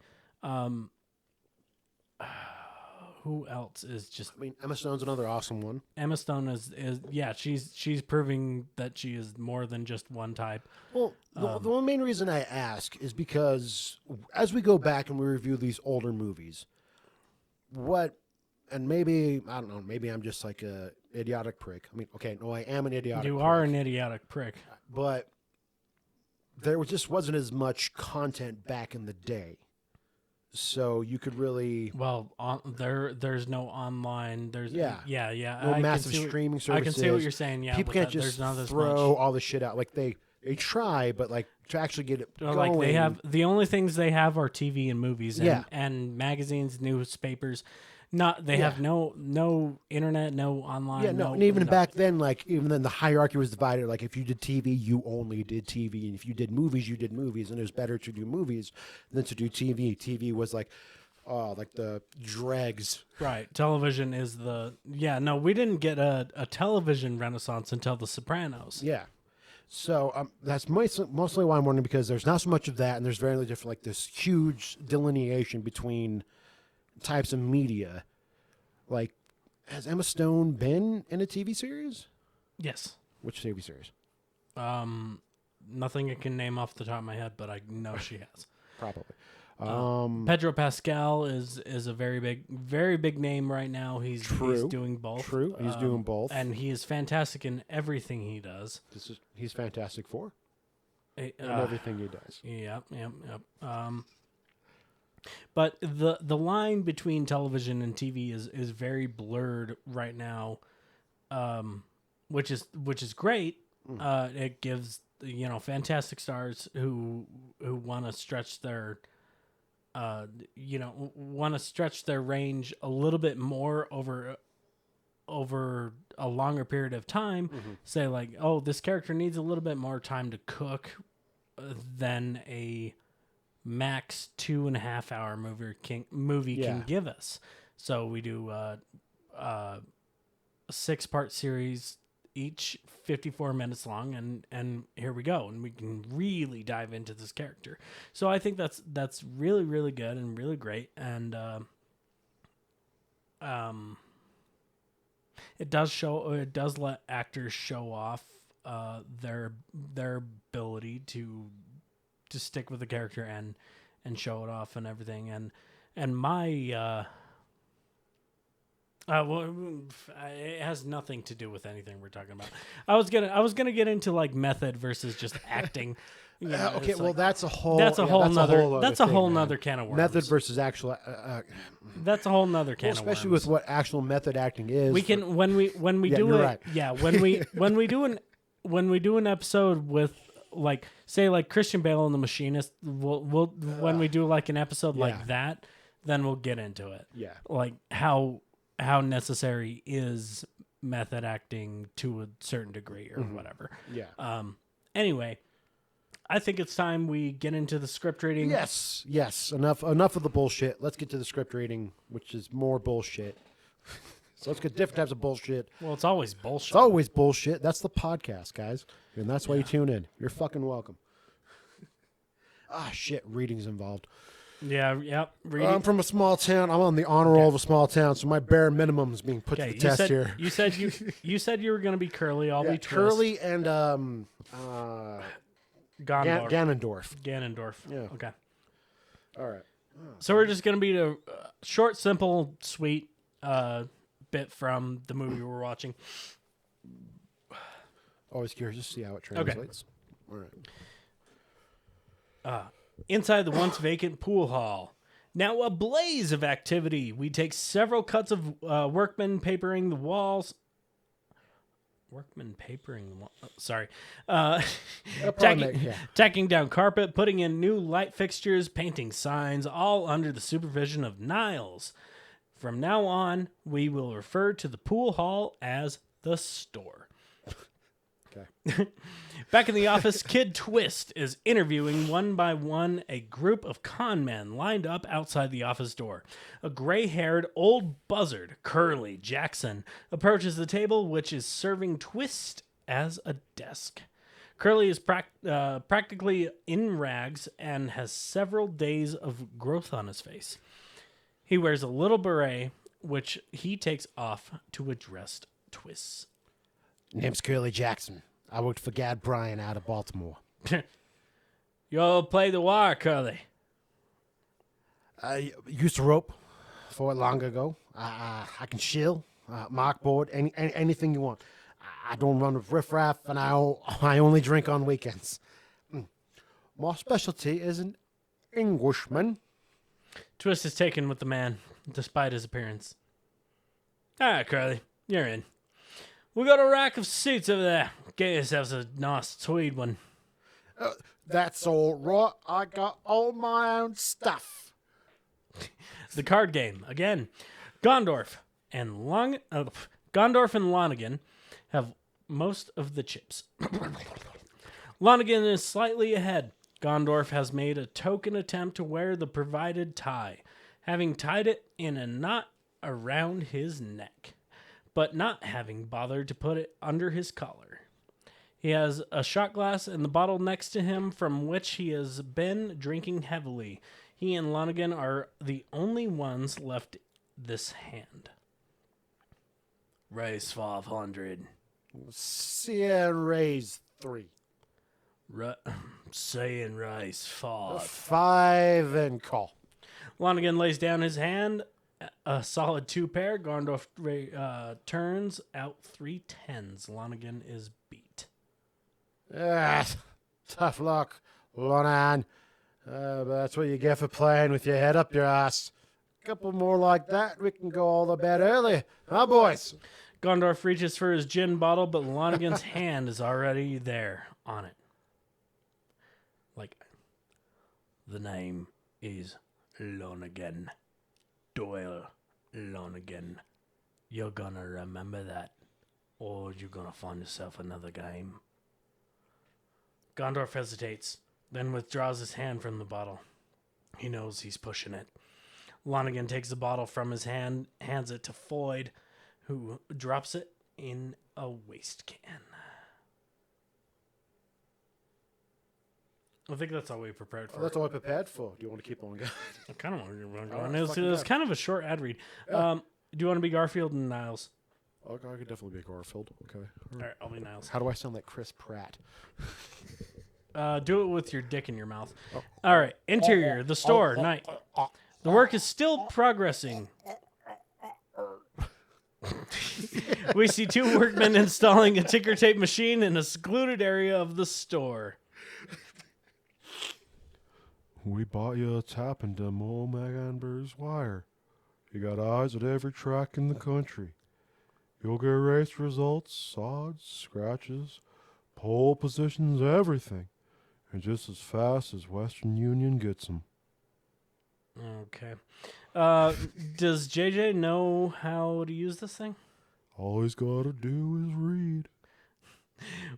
[SPEAKER 1] Who else is just
[SPEAKER 4] I mean, Emma Stone's another awesome one.
[SPEAKER 1] Emma Stone is yeah, she's proving that she is more than just one type.
[SPEAKER 4] Well, the one main reason I ask is because as we go back and we review these older movies, and maybe, I don't know, maybe I'm just like a idiotic prick. I mean, okay, no, I am an idiotic
[SPEAKER 1] You
[SPEAKER 4] prick.
[SPEAKER 1] are an idiotic prick.
[SPEAKER 4] But there just wasn't as much content back in the day. So you could really
[SPEAKER 1] Well, there's no online. There's
[SPEAKER 4] Yeah.
[SPEAKER 1] yeah.
[SPEAKER 4] no
[SPEAKER 1] I can
[SPEAKER 4] massive
[SPEAKER 1] see what-
[SPEAKER 4] streaming services.
[SPEAKER 1] I can see what you're saying. Yeah,
[SPEAKER 4] People
[SPEAKER 1] with
[SPEAKER 4] can't
[SPEAKER 1] that, there's
[SPEAKER 4] just
[SPEAKER 1] not as
[SPEAKER 4] throw
[SPEAKER 1] much.
[SPEAKER 4] all the shit out. Like they try, but like to actually get it going.
[SPEAKER 1] Like they have the only things they have are TV and movies and,
[SPEAKER 4] Yeah.
[SPEAKER 1] and magazines, newspapers. Not they
[SPEAKER 4] Yeah.
[SPEAKER 1] have no internet, no online.
[SPEAKER 4] Yeah, no, and even back then, like even then, the hierarchy was divided. Like if you did TV, you only did TV, and if you did movies, you did movies, and it was better to do movies than to do TV. TV was like the dregs.
[SPEAKER 1] Right. Television is no, we didn't get a television renaissance until The Sopranos.
[SPEAKER 4] Yeah. So that's mostly why I'm wondering, because there's not so much of that, and there's very different, like this huge delineation between types of media. Like, has Emma Stone been in a TV series?
[SPEAKER 1] Yes.
[SPEAKER 4] Which TV series?
[SPEAKER 1] Nothing I can name off the top of my head, but I know she has.
[SPEAKER 4] Probably.
[SPEAKER 1] Pedro Pascal is a very big name right now. He's doing both.
[SPEAKER 4] True. He's doing both.
[SPEAKER 1] And he is fantastic in everything he does.
[SPEAKER 4] He's Fantastic Four. And everything he does.
[SPEAKER 1] Yep. But the line between television and TV is very blurred right now, which is great. It gives fantastic stars who want to stretch their range a little bit more over a longer period of time. Say like, oh, this character needs a little bit more time to cook than a max 2.5 hour movie can give us. So we do a 6-part series, each 54 minutes long, and here we go, and we can really dive into this character. So I think that's really, really good and really great, and it does let actors show off their ability to stick with the character and show it off and everything, and my it has nothing to do with anything we're talking about. I was gonna get into like method versus just acting.
[SPEAKER 4] Okay, well, that's a whole
[SPEAKER 1] nother can of worms.
[SPEAKER 4] Method versus actual.
[SPEAKER 1] That's a whole nother can of worms.
[SPEAKER 4] Especially with what actual method acting is.
[SPEAKER 1] We can when we do it. Right. Yeah, when we do an episode with like say like Christian Bale and The Machinist, we'll when we do like an episode like that, then we'll get into it.
[SPEAKER 4] Yeah,
[SPEAKER 1] like how necessary is method acting to a certain degree or whatever.
[SPEAKER 4] Yeah.
[SPEAKER 1] Anyway, I think it's time we get into the script reading.
[SPEAKER 4] Yes. Enough of the bullshit. Let's get to the script reading, which is more bullshit. So let's get different types of bullshit.
[SPEAKER 1] Well, it's always bullshit.
[SPEAKER 4] It's always bullshit. That's the podcast, guys. And that's why you tune in. You're fucking welcome. Shit. Reading's involved.
[SPEAKER 1] Yeah, yep. Reading.
[SPEAKER 4] I'm from a small town. I'm on the honor roll of a small town, so my bare minimum is being put to the test here.
[SPEAKER 1] You said you were going to be Curly. I'll be Twist.
[SPEAKER 4] Curly and
[SPEAKER 1] Ganondorf.
[SPEAKER 4] Yeah.
[SPEAKER 1] Okay.
[SPEAKER 4] All right.
[SPEAKER 1] So we're just going to be a short, simple, sweet bit from the movie we're watching.
[SPEAKER 4] Always curious to see how it translates. Okay. All right.
[SPEAKER 1] Inside the once vacant pool hall. Now a blaze of activity. We take several cuts of workmen papering the walls. Workman papering. Sorry.
[SPEAKER 4] probably
[SPEAKER 1] Tacking down carpet, putting in new light fixtures, painting signs, all under the supervision of Niles. From now on, we will refer to the pool hall as the store.
[SPEAKER 4] Okay.
[SPEAKER 1] Back in the office, Kid Twist is interviewing one by one a group of con men lined up outside the office door. A gray-haired old buzzard, Curly Jackson, approaches the table, which is serving Twist as a desk. Curly is practically in rags and has several days of growth on his face. He wears a little beret, which he takes off to address Twist.
[SPEAKER 4] Name's Curly Jackson. I worked for Gad Bryan out of Baltimore.
[SPEAKER 1] You'll play the wire, Curly.
[SPEAKER 4] I used to rope for it long ago. I can shill, markboard, anything you want. I don't run with riffraff, and I only drink on weekends. My specialty is an Englishman.
[SPEAKER 1] Twist is taken with the man, despite his appearance. All right, Curly, you're in. We got a rack of suits over there. Get yourselves a nice tweed one.
[SPEAKER 4] That's all right. I got all my own stuff.
[SPEAKER 1] The card game again. Gondorf and Lonigan have most of the chips. Lonigan is slightly ahead. Gondorf has made a token attempt to wear the provided tie, having tied it in a knot around his neck, but not having bothered to put it under his collar. He has a shot glass and the bottle next to him from which he has been drinking heavily. He and Lonigan are the only ones left this hand. Raise 500.
[SPEAKER 4] See and raise 3.
[SPEAKER 1] Saying raise 5.
[SPEAKER 4] 5 and call.
[SPEAKER 1] Lonigan lays down his hand. A solid 2 pair. Gondorf turns out 3 tens. Lonigan is beat.
[SPEAKER 4] Tough luck, Lonan. But that's what you get for playing with your head up your ass. Couple more like that, we can go all to bed early. Huh, boys?
[SPEAKER 1] Gondorf reaches for his gin bottle, but Lonigan's hand is already there on it. Like, the name is Lonigan. Doyle Lonigan. You're gonna remember that, or you're gonna find yourself another game. Gondorf hesitates, then withdraws his hand from the bottle. He knows he's pushing it. Lonigan takes the bottle from his hand, hands it to Floyd, who drops it in a waste can. I think that's all we prepared for.
[SPEAKER 4] That's all I prepared for. Do you want to keep on going?
[SPEAKER 1] I kind of want to keep on going. It was kind of a short ad read. Yeah. Do you want to be Garfield and Niles?
[SPEAKER 4] Okay, I could definitely be Garfield. Okay.
[SPEAKER 1] All right, I'll be Niles.
[SPEAKER 4] How do I sound like Chris Pratt?
[SPEAKER 1] Do it with your dick in your mouth. Oh. All right. Interior, the store, night. The work is still progressing. We see 2 workmen installing a ticker tape machine in a secluded area of the store.
[SPEAKER 5] We bought you a tap and them old Meganberg's wire. You got eyes at every track in the country. You'll get race results, sods, scratches, pole positions, everything. And just as fast as Western Union gets them.
[SPEAKER 1] Okay. Does JJ know how to use this thing?
[SPEAKER 5] All he's got to do is read.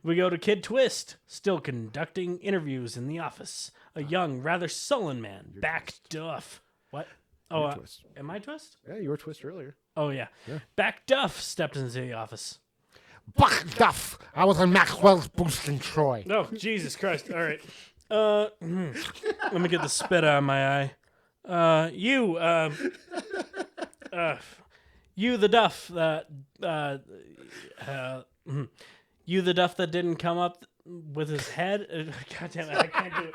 [SPEAKER 1] We go to Kid Twist, still conducting interviews in the office. A young, rather sullen man, Back Duff. What? Oh,
[SPEAKER 4] Twist.
[SPEAKER 1] Am I Twist?
[SPEAKER 4] Yeah, you were Twist earlier.
[SPEAKER 1] Oh, yeah. Back Duff stepped into the office.
[SPEAKER 4] Back Duff! I was on Maxwell's boosting Troy.
[SPEAKER 1] Oh, Jesus Christ. All right. Let me get the spit out of my eye. You the Duff that, you the Duff that didn't come up with his head. God damn it, I can't do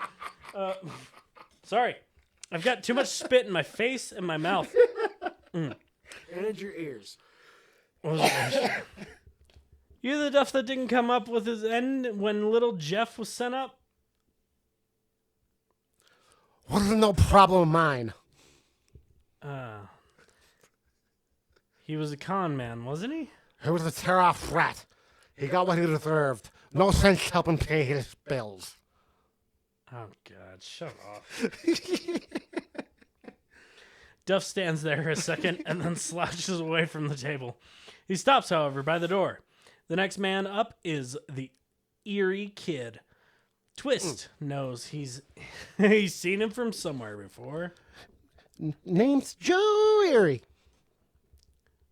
[SPEAKER 1] it. Sorry. I've got too much spit in my face and my mouth.
[SPEAKER 4] And your ears.
[SPEAKER 1] What was it? You the Duff that didn't come up with his end when little Jeff was sent up?
[SPEAKER 4] Wasn't no problem of mine.
[SPEAKER 1] He was a con man, wasn't he?
[SPEAKER 4] He was a tear-off rat. He got what he deserved. No sense helping pay his bills.
[SPEAKER 1] Oh, God, shut off. Duff stands there a second and then slouches away from the table. He stops, however, by the door. The next man up is the Eerie Kid. Twist knows he's seen him from somewhere before.
[SPEAKER 4] Name's Joe Erie.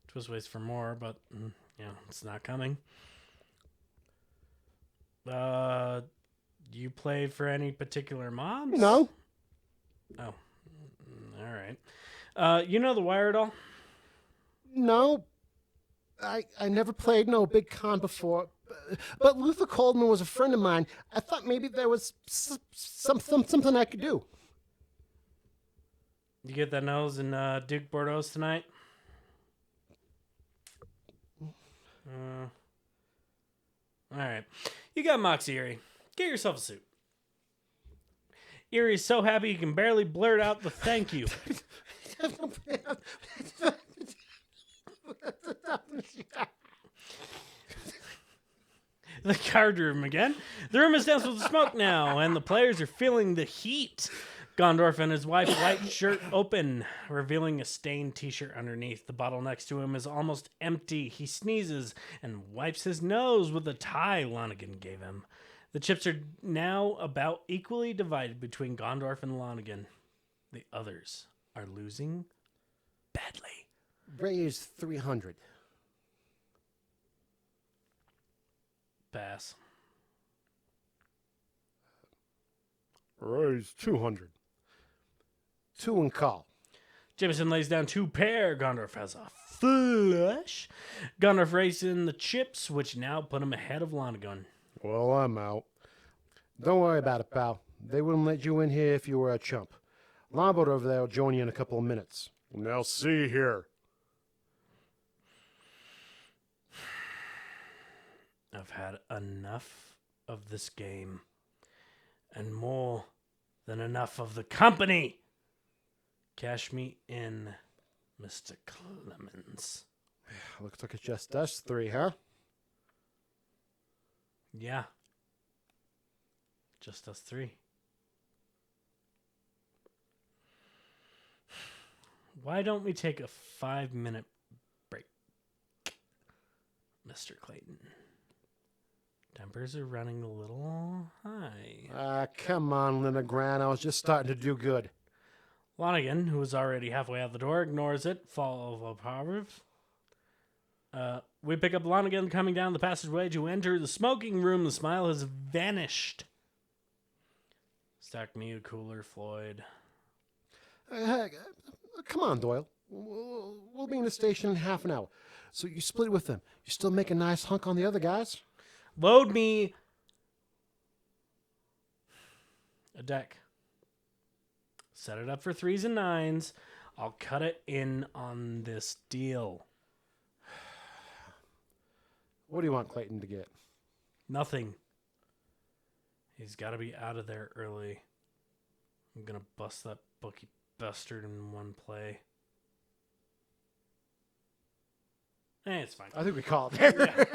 [SPEAKER 1] Twist waits for more, but it's not coming. You play for any particular mobs?
[SPEAKER 4] No.
[SPEAKER 1] Oh, all right. You know the Wire at all?
[SPEAKER 4] No. I never played no big con before. But Luther Coleman was a friend of mine. I thought maybe there was something I could do.
[SPEAKER 1] You get that nose in Duke Bordeaux's tonight? All right. You got Moxie, Erie. Get yourself a suit. Erie's so happy he can barely blurt out the thank you. The card room again. The room is dense with smoke now, and the players are feeling the heat. Gondorf and his wife's white shirt open, revealing a stained t-shirt underneath. The bottle next to him is almost empty. He sneezes and wipes his nose with the tie Lonigan gave him. The chips are now about equally divided between Gondorf and Lonigan. The others are losing badly.
[SPEAKER 4] Raise 300.
[SPEAKER 1] Pass.
[SPEAKER 5] Raise 200.
[SPEAKER 4] 2 and call.
[SPEAKER 1] Jameson lays down 2 pair. Gondorf has a flush. Gondorf races in the chips, which now put him ahead of Lonigan.
[SPEAKER 5] Well, I'm out.
[SPEAKER 4] Don't worry about it, pal. They wouldn't let you in here if you were a chump. Lombard over there will join you in a couple of minutes.
[SPEAKER 5] Now see here.
[SPEAKER 1] I've had enough of this game. And more than enough of the company. Cash me in, Mr. Clemens.
[SPEAKER 4] Looks like it's just us 3, huh?
[SPEAKER 1] Yeah. Just us 3. Why don't we take a 5-minute break, Mr. Clayton? Tempers are running a little high.
[SPEAKER 4] Come on, Linnegrand. I was just starting to do good.
[SPEAKER 1] Lonigan, who is already halfway out the door, ignores it. Follow we pick up Lonigan coming down the passageway to enter the smoking room. The smile has vanished. Stack Mew, Cooler, Floyd.
[SPEAKER 4] Come on, Doyle. We'll be in the station in half an hour. So you split with them. You still make a nice hunk on the other guys?
[SPEAKER 1] Load me a deck. Set it up for 3s and 9s. I'll cut it in on this deal.
[SPEAKER 4] What do you want Clayton to get?
[SPEAKER 1] Nothing. He's got to be out of there early. I'm going to bust that bookie bastard in one play. It's fine.
[SPEAKER 4] I think we called it.
[SPEAKER 1] Yeah.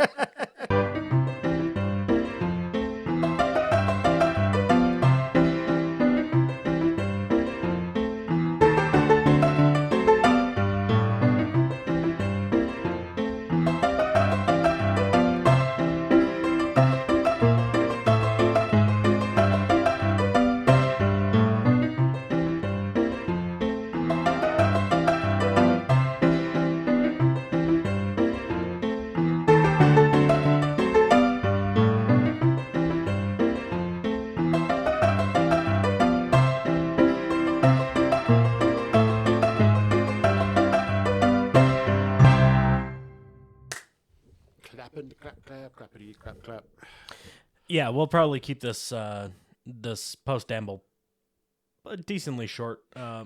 [SPEAKER 4] Clap.
[SPEAKER 1] Yeah, we'll probably keep this this post-amble decently short.
[SPEAKER 4] Yeah,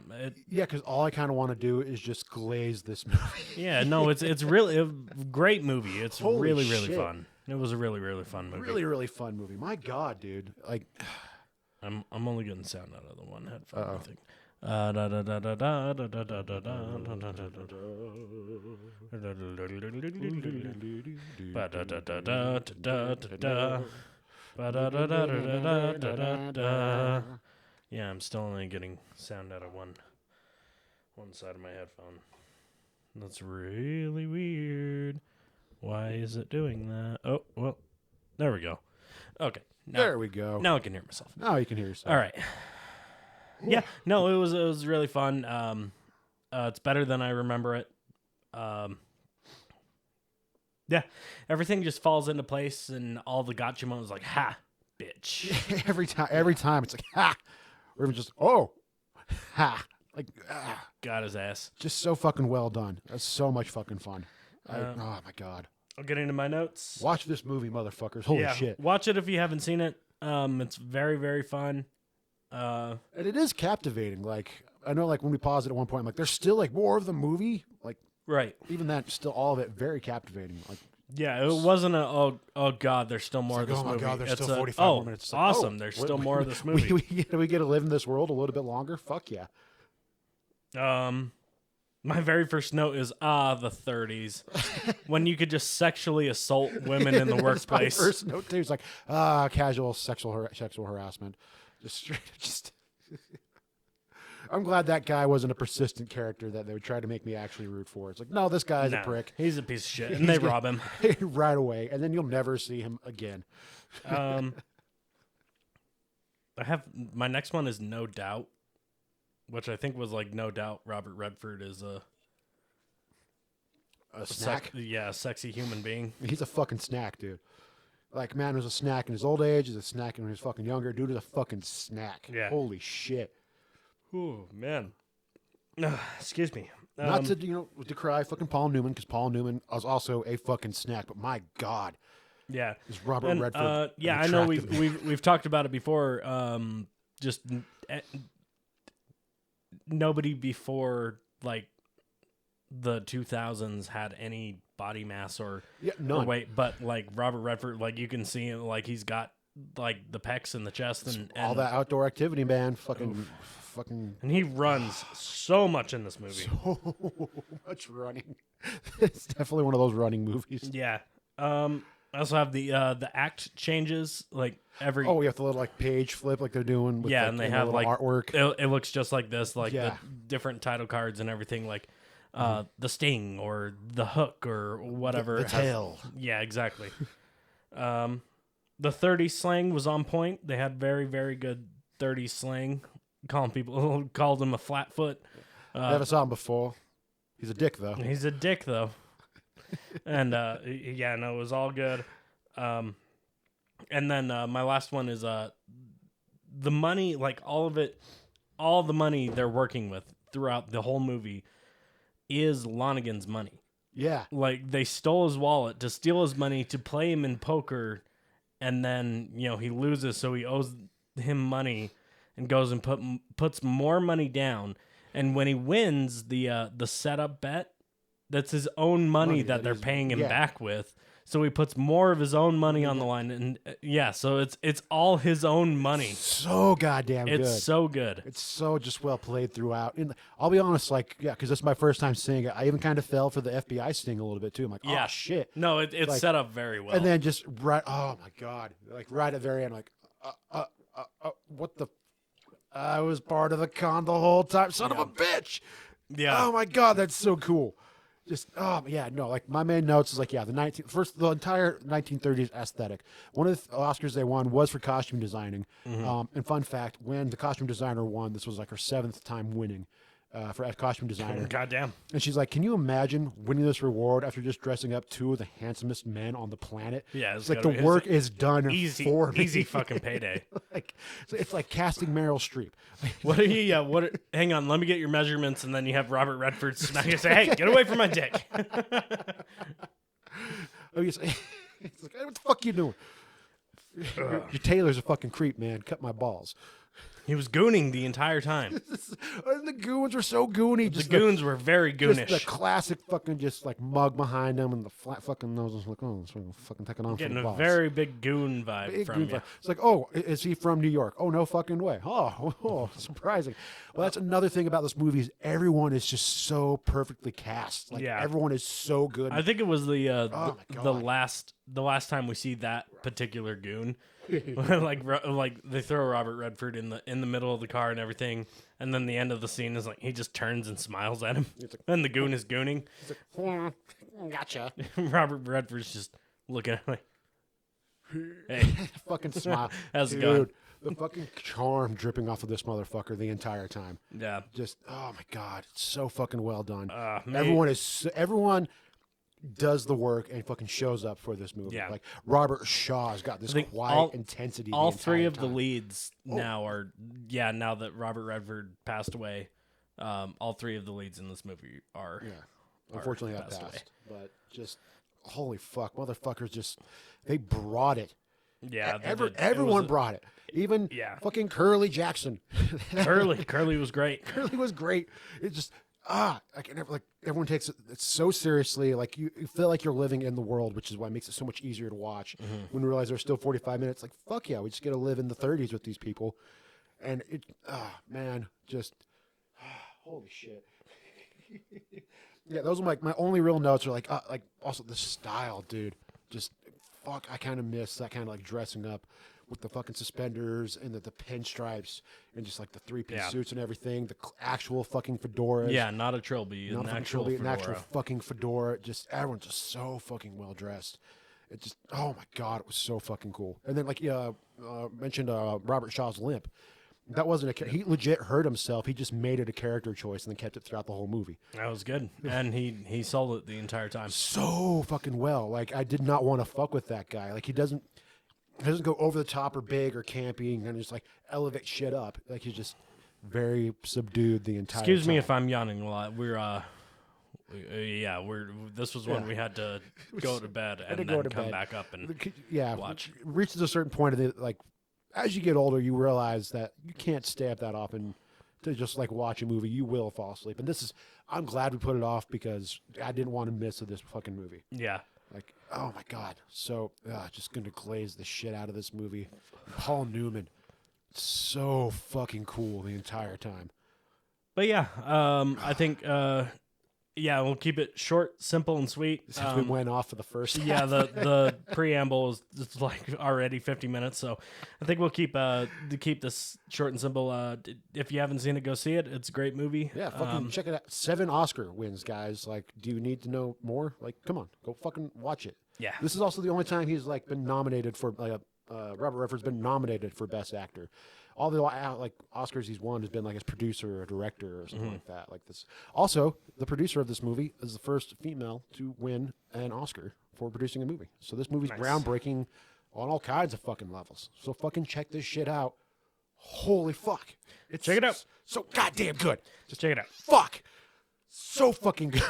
[SPEAKER 4] because all I kind of want to do is just glaze this movie.
[SPEAKER 1] Yeah, no, it's really a great movie. It's
[SPEAKER 4] Holy
[SPEAKER 1] really
[SPEAKER 4] shit.
[SPEAKER 1] fun. It was a really fun movie.
[SPEAKER 4] Really fun movie. My God, dude. Like,
[SPEAKER 1] I'm only getting sound out of the one headphone. I think. Yeah, I'm still only getting sound out of one side of my headphone. That's really weird. Why is it doing that? Oh, well, there we go. Okay.
[SPEAKER 4] There we go.
[SPEAKER 1] Now I can hear myself.
[SPEAKER 4] Now you can hear yourself.
[SPEAKER 1] All right. Yeah, no, it was really fun. It's better than I remember it. Yeah, everything just falls into place, and all the gotcha moments like, ha, bitch.
[SPEAKER 4] every time it's like, ha, or even just, oh, ha, like,
[SPEAKER 1] Got his ass.
[SPEAKER 4] just so fucking well done. That's so much fucking fun. Oh my god,
[SPEAKER 1] I'll get into my notes.
[SPEAKER 4] watch this movie, motherfuckers! Holy shit!
[SPEAKER 1] Watch it if you haven't seen it. It's very, very fun.
[SPEAKER 4] And it is captivating. Like I know, like when we paused it at one point, I'm like, there's still like more of the movie. Like
[SPEAKER 1] Right.
[SPEAKER 4] even that, still all of it, very captivating. Like
[SPEAKER 1] Yeah, it wasn't a, oh god, there's still more of
[SPEAKER 4] like,
[SPEAKER 1] this
[SPEAKER 4] oh my
[SPEAKER 1] movie.
[SPEAKER 4] God, there's
[SPEAKER 1] It's
[SPEAKER 4] still
[SPEAKER 1] a,
[SPEAKER 4] 45 more minutes. It's like,
[SPEAKER 1] awesome,
[SPEAKER 4] oh,
[SPEAKER 1] there's
[SPEAKER 4] wait,
[SPEAKER 1] still more of this movie.
[SPEAKER 4] we get to live in this world a little bit longer. Fuck yeah.
[SPEAKER 1] My very first note is the 30s, when you could just sexually assault women in the
[SPEAKER 4] That's
[SPEAKER 1] workplace.
[SPEAKER 4] my first note too. It's like casual sexual harassment. Just. I'm glad that guy wasn't a persistent character that they would try to make me actually root for. It's like, no, this guy's a
[SPEAKER 1] No,
[SPEAKER 4] prick.
[SPEAKER 1] he's a piece of shit, and they rob him.
[SPEAKER 4] right away, and then you'll never see him again.
[SPEAKER 1] I have my next one is No Doubt, which I think was like No Doubt Robert Redford is a
[SPEAKER 4] Snack.
[SPEAKER 1] a sexy human being.
[SPEAKER 4] He's a fucking snack, dude. Like, man was a snack in his old age. He's a snack when he was fucking younger. Dude is a fucking snack.
[SPEAKER 1] Yeah.
[SPEAKER 4] Holy shit.
[SPEAKER 1] Oh man. Excuse me.
[SPEAKER 4] Not to decry fucking Paul Newman, because Paul Newman was also a fucking snack. But my God,
[SPEAKER 1] Yeah.
[SPEAKER 4] is Robert
[SPEAKER 1] And,
[SPEAKER 4] Redford?
[SPEAKER 1] yeah,
[SPEAKER 4] an
[SPEAKER 1] I know
[SPEAKER 4] attractive-
[SPEAKER 1] we've talked about it before. Just nobody before like the 2000s had any body mass or
[SPEAKER 4] none.
[SPEAKER 1] weight, but like Robert Redford, like you can see him, like he's got like the pecs and the chest and
[SPEAKER 4] all that outdoor activity, man. Fucking.
[SPEAKER 1] and he runs so much in this movie.
[SPEAKER 4] So much running. It's definitely one of those running movies.
[SPEAKER 1] Yeah. I also have the act changes like every.
[SPEAKER 4] Oh, we have the little like page flip like they're doing. With,
[SPEAKER 1] yeah,
[SPEAKER 4] like,
[SPEAKER 1] and they
[SPEAKER 4] the
[SPEAKER 1] have
[SPEAKER 4] little
[SPEAKER 1] like
[SPEAKER 4] artwork.
[SPEAKER 1] It looks just like this, like
[SPEAKER 4] Yeah.
[SPEAKER 1] the different title cards and everything, like the Sting or the Hook or whatever.
[SPEAKER 4] The tail.
[SPEAKER 1] Yeah, exactly. The 30 slang was on point. They had very, very good 30 slang. Called him a flatfoot.
[SPEAKER 4] Never saw him before. He's a dick though.
[SPEAKER 1] He's a dick though. And yeah, no, it was all good. And then my last one is the money, like all of it, all the money they're working with throughout the whole movie is Lonigan's money.
[SPEAKER 4] Yeah.
[SPEAKER 1] Like they stole his wallet to steal his money to play him in poker, and then he loses, so he owes him money, and goes and puts more money down. And when he wins the setup bet, that's his own money that they're paying him back with. So he puts more of his own money on the line, and so it's all his own money.
[SPEAKER 4] So goddamn good.
[SPEAKER 1] It's so good.
[SPEAKER 4] It's so just well played throughout. And I'll be honest, like, because this is my first time seeing it. I even kind of fell for the FBI sting a little bit too. I'm like, oh shit.
[SPEAKER 1] No, it's
[SPEAKER 4] Like,
[SPEAKER 1] set up very well.
[SPEAKER 4] And then just right, oh my God, like right at the very end, like, what the? I was part of the con the whole time. Son of a bitch.
[SPEAKER 1] Yeah.
[SPEAKER 4] Oh my God, that's so cool. Just like my main notes is like the entire 1930s aesthetic. One of the Oscars they won was for costume designing. And fun fact, when the costume designer won, this was like her 7th time winning for as costume designer.
[SPEAKER 1] Goddamn.
[SPEAKER 4] And she's like, "Can you imagine winning this reward after just dressing up 2 of the handsomest men on the planet?"
[SPEAKER 1] Yeah,
[SPEAKER 4] it's like the work is done
[SPEAKER 1] easy
[SPEAKER 4] for me.
[SPEAKER 1] easy fucking payday.
[SPEAKER 4] Like it's like casting Meryl Streep.
[SPEAKER 1] What are you? Hang on, let me get your measurements, and then you have Robert Redford smack you. Say, "Hey, get away from my dick."
[SPEAKER 4] It's like, "Hey, what the fuck you doing? Your tailor's a fucking creep, man. Cut my balls."
[SPEAKER 1] He was gooning the entire time.
[SPEAKER 4] And the goons were so goony.
[SPEAKER 1] The goons were very goonish.
[SPEAKER 4] Just the classic fucking just like mug behind them and the flat fucking noses. Like, oh, it's fucking taking on
[SPEAKER 1] Getting
[SPEAKER 4] for the
[SPEAKER 1] a
[SPEAKER 4] boss.
[SPEAKER 1] very big goon vibe
[SPEAKER 4] Big
[SPEAKER 1] from
[SPEAKER 4] goon
[SPEAKER 1] you.
[SPEAKER 4] vibe. It's like, oh, is he from New York? Oh, no fucking way. Oh, surprising. Well, that's another thing about this movie is everyone is just so perfectly cast. Like,
[SPEAKER 1] Yeah.
[SPEAKER 4] everyone is so good.
[SPEAKER 1] I think it was the
[SPEAKER 4] Oh my
[SPEAKER 1] the last time we see that particular goon. like they throw Robert Redford in the middle of the car and everything, and then the end of the scene is like he just turns and smiles at him, and the goon is gooning.
[SPEAKER 4] Gotcha.
[SPEAKER 1] Robert Redford's just looking at me. Hey,
[SPEAKER 4] Fucking smile.
[SPEAKER 1] how's it
[SPEAKER 4] Dude,
[SPEAKER 1] going?
[SPEAKER 4] the fucking charm dripping off of this motherfucker the entire time.
[SPEAKER 1] Yeah,
[SPEAKER 4] Just, oh my God. It's so fucking well done.
[SPEAKER 1] man.
[SPEAKER 4] Everyone does the work and fucking shows up for this movie.
[SPEAKER 1] Yeah.
[SPEAKER 4] Like Robert Shaw's got this
[SPEAKER 1] I think
[SPEAKER 4] quiet intensity.
[SPEAKER 1] all
[SPEAKER 4] the
[SPEAKER 1] three
[SPEAKER 4] entire
[SPEAKER 1] of the
[SPEAKER 4] time.
[SPEAKER 1] leads now are now that Robert Redford passed away, all three of the leads in this movie are
[SPEAKER 4] Unfortunately, that
[SPEAKER 1] passed away.
[SPEAKER 4] passed. But just holy fuck, motherfuckers! Just they brought it.
[SPEAKER 1] Yeah,
[SPEAKER 4] Everyone brought it. Even fucking Curly Jackson.
[SPEAKER 1] Curly was great.
[SPEAKER 4] Curly was great. It just like everyone takes it so seriously. Like you feel like you're living in the world, which is why it makes it so much easier to watch. When we realize there's still 45 minutes, like fuck yeah, we just get to live in the 30s with these people, and it man, just holy shit. Yeah, those are my only real notes are like also the style, dude. Just fuck, I kind of miss that kind of like dressing up with the fucking suspenders and the pinstripes and just like the three-piece suits and everything. The actual fucking fedoras.
[SPEAKER 1] Yeah, not a trilby,
[SPEAKER 4] Not
[SPEAKER 1] an
[SPEAKER 4] fucking
[SPEAKER 1] actual
[SPEAKER 4] trilby, an
[SPEAKER 1] fedora.
[SPEAKER 4] actual fucking fedora. Just everyone's just so fucking well dressed. It just oh my God, it was so fucking cool. And then like mentioned Robert Shaw's limp. That wasn't he legit hurt himself. He just made it a character choice and then kept it throughout the whole movie.
[SPEAKER 1] That was good, and he sold it the entire time.
[SPEAKER 4] So fucking well. Like I did not want to fuck with that guy. Like he doesn't go over the top or big or campy and just like elevate shit up. Like he's just very subdued the entire
[SPEAKER 1] Excuse me
[SPEAKER 4] time.
[SPEAKER 1] if I'm yawning a lot. This was when we had to go to bed and then come back up and watch.
[SPEAKER 4] Reaches a certain point of the like as you get older you realize that you can't stay up that often to just like watch a movie. You will fall asleep. And I'm glad we put it off because I didn't want to miss this fucking movie.
[SPEAKER 1] Yeah.
[SPEAKER 4] Like, oh my God. So just gonna glaze the shit out of this movie. Paul Newman. So fucking cool the entire time.
[SPEAKER 1] But yeah, I think we'll keep it short, simple, and sweet.
[SPEAKER 4] Since we went off for the first
[SPEAKER 1] Yeah, the preamble is just like already 50 minutes, so I think we'll keep this short and simple. If you haven't seen it, go see it. It's a great movie.
[SPEAKER 4] Yeah, fucking check it out. 7 Oscar wins, guys. Like, do you need to know more? Like, come on, go fucking watch it.
[SPEAKER 1] Yeah.
[SPEAKER 4] This is also the only time he's like been nominated for Robert Redford's been nominated for Best Actor. All the like Oscars he's won has been like as producer or director or something like that. Like this. Also, the producer of this movie is the first female to win an Oscar for producing a movie. So this movie's groundbreaking on all kinds of fucking levels. So fucking check this shit out. Holy fuck!
[SPEAKER 1] Check it out.
[SPEAKER 4] So goddamn good.
[SPEAKER 1] Just check it out.
[SPEAKER 4] Fuck. So fucking good.